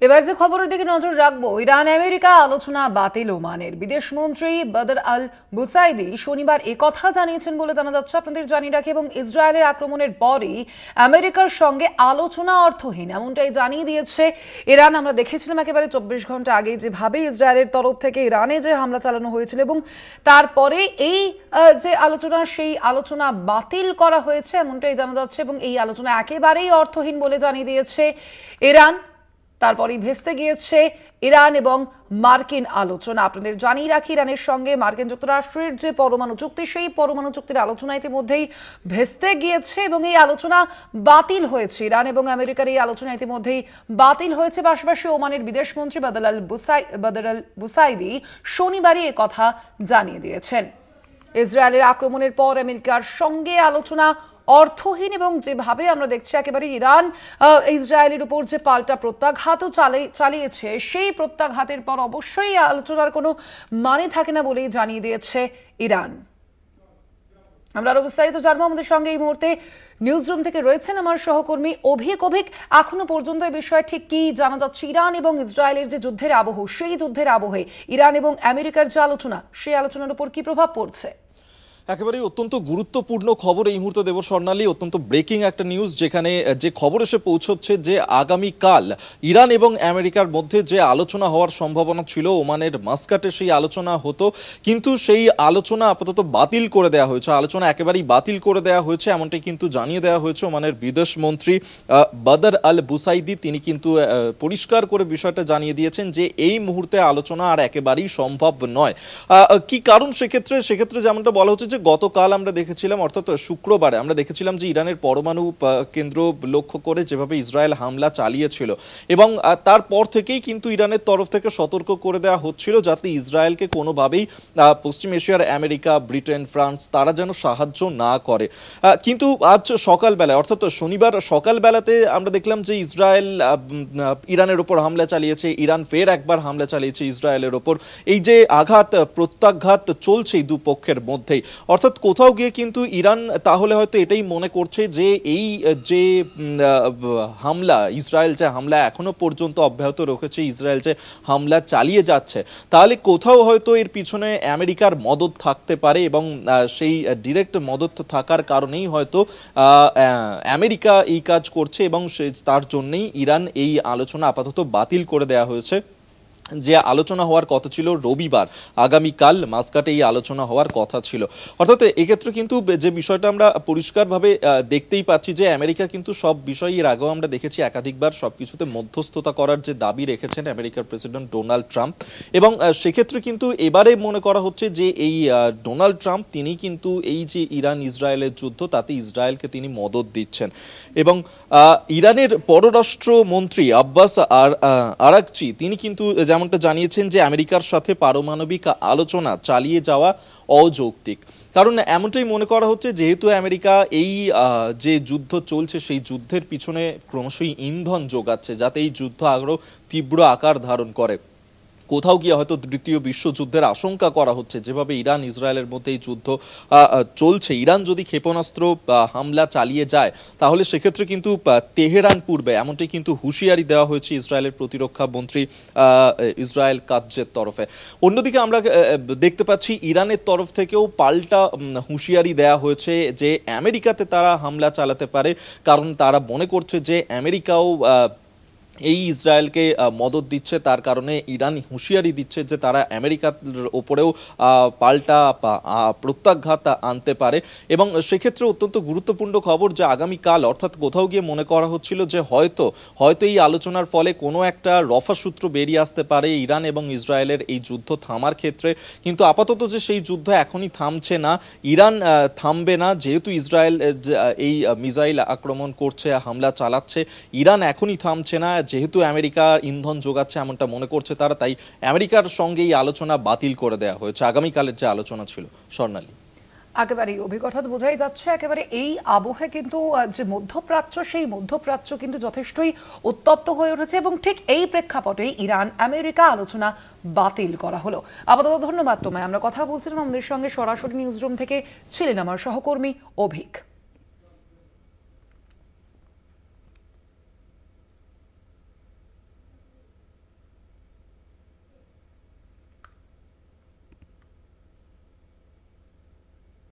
এবার যে খবরের দিকে নজর রাখবো, ইরান আমেরিকা আলোচনা বাতিল ওমানের। বিদেশমন্ত্রী বদর আল বুসাইদি শনিবার একথা জানিয়েছেন বলে জানা যাচ্ছে, আপনাদের জানিয়ে রাখি। এবং ইসরায়েলের আক্রমণের পরই আমেরিকার সঙ্গে আলোচনা অর্থহীন, এমনটাই জানিয়ে দিয়েছে ইরান। আমরা দেখেছিলাম একেবারে 24 ঘন্টা আগে যেভাবে ইসরায়েলের তরফ থেকে ইরানে যে হামলা চালানো হয়েছিল এবং তারপরে এই যে আলোচনা, সেই আলোচনা বাতিল করা হয়েছে এমনটাই জানা যাচ্ছে। এবং এই আলোচনা একেবারেই অর্থহীন বলে জানিয়ে দিয়েছে ইরান। তারপরেই ভেস্তে গিয়েছে ইরান এবং মার্কিন আলোচনা। আপনাদের জানিয়ে রাখি, ইরানের সঙ্গে মার্কিন যুক্তরাষ্ট্রের যে পরমাণু চুক্তি, সেই পরমাণু চুক্তির আলোচনা ইতিমধ্যেই ভেস্তে গিয়েছে এবং এই আলোচনা বাতিল হয়েছে। ইরান এবং আমেরিকার এই আলোচনা ইতিমধ্যেই বাতিল হয়েছে। পাশাপাশি ওমানের বিদেশমন্ত্রী বদর আল বুসাইদি শনিবারই কথা জানিয়ে দিয়েছেন। ইসরায়েলের আক্রমণের পর আমেরিকার সঙ্গে আলোচনা অর্থহীন এবং যেভাবে আমরা দেখছি একেবারে ইরান ইসরায়েলের উপর যে পাল্টা প্রত্যাঘাতও চালিয়েছে, সেই প্রত্যাঘাতের পর অবশ্যই আলোচনার কোনো মানে থাকে না বলেই জানিয়ে দিয়েছে ইরান। আমরা আরো বিস্তারিত জানবো। আমাদের সঙ্গে এই মুহূর্তে নিউজ রুম থেকে রয়েছেন আমার সহকর্মী অভিক। এখনো পর্যন্ত এই বিষয়ে ঠিক কি জানা যাচ্ছে? ইরান এবং ইসরায়েলের যে যুদ্ধের আবহ, সেই যুদ্ধের আবহে ইরান এবং আমেরিকার যে আলোচনা, সেই আলোচনার উপর কি প্রভাব পড়ছে? একেবারেই অত্যন্ত গুরুত্বপূর্ণ খবর এই মুহূর্তে দেব স্বর্ণালী। অত্যন্ত ব্রেকিং একটা নিউজ, যেখানে যে খবর এসে পৌঁছচ্ছে যে আগামীকাল ইরান এবং আমেরিকার মধ্যে যে আলোচনা হওয়ার সম্ভাবনা ছিল ওমানের মাস্কাটে, সেই আলোচনা হতো, কিন্তু সেই আলোচনা আপাতত বাতিল করে দেওয়া হয়েছে। আলোচনা একেবারেই বাতিল করে দেওয়া হয়েছে এমনটাই কিন্তু জানিয়ে দেওয়া হয়েছে ওমানের বিদেশমন্ত্রী বদর আল বুসাইদি। তিনি কিন্তু পরিষ্কার করে বিষয়টা জানিয়ে দিয়েছেন যে এই মুহূর্তে আলোচনা আর একেবারেই সম্ভব নয়। কি কারণ? সেক্ষেত্রে যেমনটা বলা হচ্ছে যে গতকাল আমরা দেখেছিলাম, অর্থাৎ শুক্রবারে আমরা দেখেছিলাম যে ইরানের পরমাণু কেন্দ্র লক্ষ্য করে যেভাবে ইসরায়েল হামলা চালিয়েছিল এবং তারপর থেকেই কিন্তু ইরানের তরফ থেকে সতর্ক করে দেওয়া হচ্ছিল যাতে ইসরায়েলকে কোনোভাবেই পশ্চিম এশিয়ার আমেরিকা, ব্রিটেন, ফ্রান্স তারা যেন সাহায্য না করে। কিন্তু আজ সকালবেলায়, অর্থাৎ শনিবার সকালবেলাতে আমরা দেখলাম যে ইসরায়েল ইরানের ওপর হামলা চালিয়েছে, ইরান ফের একবার হামলা চালিয়েছে ইসরায়েলের ওপর। এই যে আঘাত প্রত্যাঘাত চলছে এই দুপক্ষের মধ্যেই, অর্থাৎ কোথাও গিয়ে কিন্তু ইরান তাহলে হয়তো এটাই মনে করছে যে এই যে হামলা, ইসরায়েল যে হামলা এখনো পর্যন্ত অব্যাহত রেখেছে, ইসরায়েল যে হামলা চালিয়ে যাচ্ছে, তাহলে কোথাও হয়তো এর পিছনে আমেরিকার মদত থাকতে পারে এবং সেই ডিরেক্ট মদত থাকার কারণেই হয়তো আমেরিকা এই কাজ করছে এবং তার জন্যই ইরান এই আলোচনা আপাতত বাতিল করে দেওয়া হয়েছে। যে আলোচনা হওয়ার কথা ছিল রবিবার, আগামীকাল মাস্কাটে এই আলোচনা হওয়ার কথা ছিল। অর্থাৎ এক্ষেত্রে কিন্তু যে বিষয়টা আমরা পরিষ্কারভাবে দেখতেই পাচ্ছি যে আমেরিকা কিন্তু সব বিষয়, এর আগেও আমরা দেখেছি একাধিকবার সব কিছুতে মধ্যস্থতা করার যে দাবি রেখেছেন আমেরিকার প্রেসিডেন্ট ডোনাল্ড ট্রাম্প, এবং সেক্ষেত্রে কিন্তু এবারে মনে করা হচ্ছে যে এই ডোনাল্ড ট্রাম্প তিনি কিন্তু এই যে ইরান ইসরায়েলের যুদ্ধ, তাতে ইসরায়েলকে তিনি মদত দিচ্ছেন। এবং ইরানের পররাষ্ট্রমন্ত্রী আব্বাস আরাকচি তিনি কিন্তু যেমনটা জানিয়েছেন যে আমেরিকার সাথে পারমাণবিক আলোচনা চালিয়ে যাওয়া অযৌক্তিক। কারণ এমনটাই মনে করা হচ্ছে যেহেতু আমেরিকা এই যে যুদ্ধ চলছে সেই যুদ্ধের পিছনে ক্রমশই ইন্ধন যোগাচ্ছে যাতে এই যুদ্ধ আরও তীব্র আকার ধারণ করে। কোথাও গিয়ে হয়তো তৃতীয় বিশ্বযুদ্ধের আশঙ্কা করা হচ্ছে, যেভাবে ইরান ইসরায়েলের মধ্যে এই যুদ্ধ চলছে, ইরান যদি ক্ষেপণাস্ত্র হামলা চালিয়ে যায় তাহলে সেক্ষেত্রে কিন্তু তেহরান পূর্বে, এমনটাই কিন্তু হুঁশিয়ারি দেওয়া হয়েছে ইসরায়েলের প্রতিরক্ষা মন্ত্রী ইসরায়েল কাৎজের তরফে। অন্যদিকে আমরা দেখতে পাচ্ছি ইরানের তরফ থেকেও পাল্টা হুঁশিয়ারি দেওয়া হয়েছে যে আমেরিকাতে তারা হামলা চালাতে পারে, কারণ তারা মনে করছে যে আমেরিকাও এই ইসরায়েলকে মদত দিচ্ছে, তার কারণে ইরান হুঁশিয়ারি দিচ্ছে যে তারা আমেরিকার ওপরেও পাল্টা প্রত্যাঘাত আনতে পারে। এবং সেক্ষেত্রে অত্যন্ত গুরুত্বপূর্ণ খবর যে আগামীকাল, অর্থাৎ কোথাও গিয়ে মনে করা হচ্ছিল যে হয়তো এই আলোচনার ফলে কোনো একটা রফা সূত্র বেরিয়ে আসতে পারে ইরান এবং ইসরায়েলের এই যুদ্ধ থামার ক্ষেত্রে, কিন্তু আপাতত যে সেই যুদ্ধ এখনই থামছে না, ইরান থামবে না, যেহেতু ইসরায়েল এই মিসাইল আক্রমণ করছে, হামলা চালাচ্ছে, ইরান এখনই থামছে না, যেহেতু আমেরিকা ইন্ধন যোগাচ্ছে এমনটা মনে করছে তারা, তাই আমেরিকার সঙ্গে এই আলোচনা বাতিল করে দেওয়া হয়েছে আগামীকালের যে আলোচনা ছিল। স্বর্ণালী, একেবারে অভিজ্ঞতা বোঝাই যাচ্ছে একেবারে এই আবহে কিন্তু যে মধ্যপ্রাচ্য, সেই মধ্যপ্রাচ্য কিন্তু যথেষ্টই উত্তপ্ত হয়ে উঠেছে এবং ঠিক এই প্রেক্ষাপটেই ইরান আমেরিকা আলোচনা বাতিল করা হলো। আপাতত ধন্যবাদ তোমায়। আমরা কথা বলছিলাম, আমাদের সঙ্গে সরাসরি নিউজ রুম থেকে ছিলেন আমার সহকর্মী অভিক।